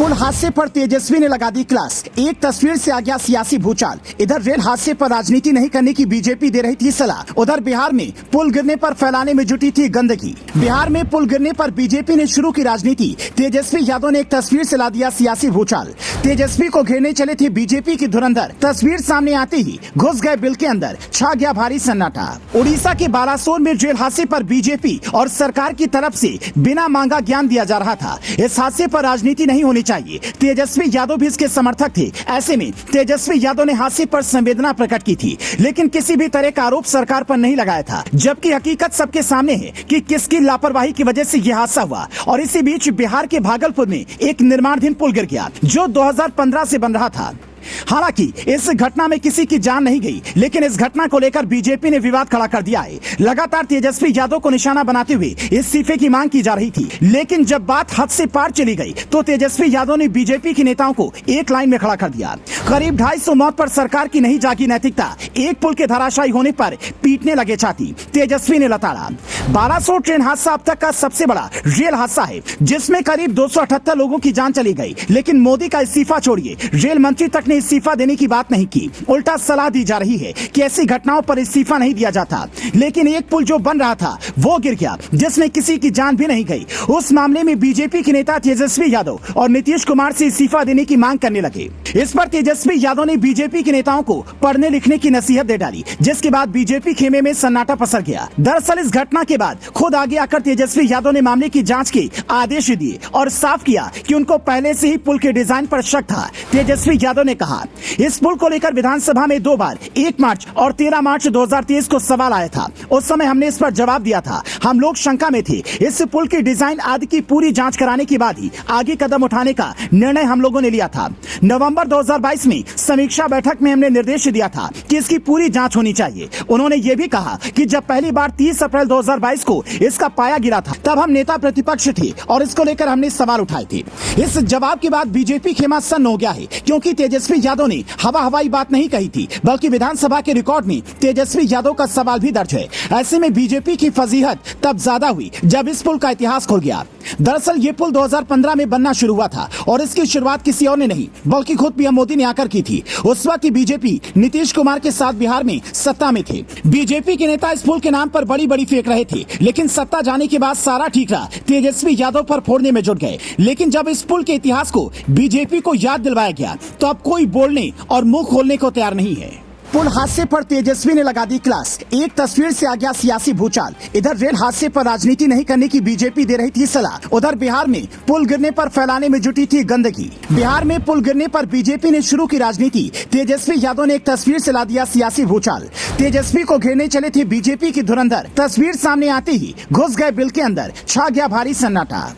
पुल हादसे पर तेजस्वी ने लगा दी क्लास। एक तस्वीर से आ गया सियासी भूचाल। इधर रेल हादसे पर राजनीति नहीं करने की बीजेपी दे रही थी सलाह। उधर बिहार में पुल गिरने पर फैलाने में जुटी थी गंदगी। बिहार में पुल गिरने पर बीजेपी ने शुरू की राजनीति। तेजस्वी यादव ने एक तस्वीर से ला दिया सियासी भूचाल। तेजस्वी को घेरने चले थे बीजेपी की धुरंधर। तस्वीर सामने आते ही घुस गए बिल के अंदर। छा गया भारी सन्नाटा। उड़ीसा के बालासोर में रेल हादसे पर बीजेपी और सरकार की तरफ से बिना मांगा ज्ञान दिया जा रहा था। इस हादसे पर राजनीति नहीं होनी चाहिए। तेजस्वी यादव भी इसके समर्थक थे। ऐसे में तेजस्वी यादव ने हादसे पर संवेदना प्रकट की थी, लेकिन किसी भी तरह का आरोप सरकार पर नहीं लगाया था। जबकि हकीकत सबके सामने है कि किसकी लापरवाही की वजह से यह हादसा हुआ। और इसी बीच बिहार के भागलपुर में एक निर्माणाधीन पुल गिर गया जो 2015 से बन रहा था। हालांकि इस घटना में किसी की जान नहीं गई, लेकिन इस घटना को लेकर बीजेपी ने विवाद खड़ा कर दिया है। लगातार तेजस्वी यादव को निशाना बनाते हुए इस्तीफे की मांग की जा रही थी, लेकिन जब बात हद से पार चली गई तो तेजस्वी यादव ने बीजेपी के नेताओं को एक लाइन में खड़ा कर दिया। करीब 250 मौत पर सरकार की नहीं जागी नैतिकता। एक पुल के धराशायी होने पर पीटने लगे छाती, तेजस्वी ने लताड़ा। बालासोर ट्रेन हादसा अब तक का सबसे बड़ा रेल हादसा है, जिसमें करीब 278 लोगों की जान चली गई। लेकिन मोदी का इस्तीफा छोड़िए, रेल मंत्री तक ने इस्तीफा देने की बात नहीं की। उल्टा सलाह दी जा रही है कि ऐसी घटनाओं पर इस्तीफा नहीं दिया जाता। लेकिन एक पुल जो बन रहा था वो गिर गया, जिसमें किसी की जान भी नहीं गई। उस मामले में बीजेपी के नेता तेजस्वी यादव और नीतीश कुमार से इस्तीफा देने की मांग करने लगे। इस पर तेजस्वी यादव ने बीजेपी के नेताओं को पढ़ने लिखने की नसीहत दे डाली, जिसके बाद बीजेपी खेमे में सन्नाटा पसर गया। दरअसल इस घटना के बाद खुद आगे आकर तेजस्वी यादव ने मामले की जांच के आदेश दिए और साफ किया कि उनको पहले से ही पुल के डिजाइन पर शक था। तेजस्वी यादव ने कहा, इस पुल को लेकर विधानसभा में 2 बार 1 मार्च और 13 मार्च 2023 को सवाल आया था। उस समय हमने इस पर जवाब दिया था। हम लोग शंका में थे। इस पुल की डिजाइन आदि की पूरी जांच कराने के बाद ही आगे कदम उठाने का निर्णय हम लोगों ने लिया था। नवंबर 2022 में समीक्षा बैठक में हमने निर्देश दिया था कि इसकी पूरी जांच होनी चाहिए। उन्होंने ये भी कहा कि जब पहली बार 30 अप्रैल 2022 को इसका पाया गिरा था, तब हम नेता प्रतिपक्ष थे और इसको लेकर हमने सवाल उठाए थे। इस जवाब के बाद बीजेपी खेमा सन्न हो गया है, क्योंकि तेजस्वी यादव ने हवाई बात नहीं कही थी, बल्कि विधानसभा के रिकॉर्ड में तेजस्वी यादव का सवाल भी दर्ज है। ऐसे में बीजेपी की फजीहत तब ज्यादा हुई जब इस पुल का इतिहास खुल गया। दरअसल ये पुल 2015 में बनना शुरू हुआ था और इसकी शुरुआत किसी और ने नहीं, बल्कि खुद पीएम मोदी ने आकर की थी। उस वक्त की बीजेपी नीतीश कुमार के साथ बिहार में सत्ता में थे। बीजेपी के नेता इस पुल के नाम पर बड़ी बड़ी फेंक रहे थे, लेकिन सत्ता जाने के बाद सारा ठीक रहा। तेजस्वी यादव पर फोड़ने में जुट गए। लेकिन जब इस पुल के इतिहास को बीजेपी को याद दिलवाया गया तो अब कोई बोलने और मुंह खोलने को तैयार नहीं है। पुल हादसे पर तेजस्वी ने लगा दी क्लास। एक तस्वीर से आ गया सियासी भूचाल। इधर रेल हादसे पर राजनीति नहीं करने की बीजेपी दे रही थी सलाह। उधर बिहार में पुल गिरने पर फैलाने में जुटी थी गंदगी। बिहार में पुल गिरने पर बीजेपी ने शुरू की राजनीति। तेजस्वी यादव ने एक तस्वीर से ला दिया सियासी भूचाल। तेजस्वी को घेरने चले थे बीजेपी की धुरंधर। तस्वीर सामने आते ही घुस गए बिल के अंदर। छा गया भारी सन्नाटा।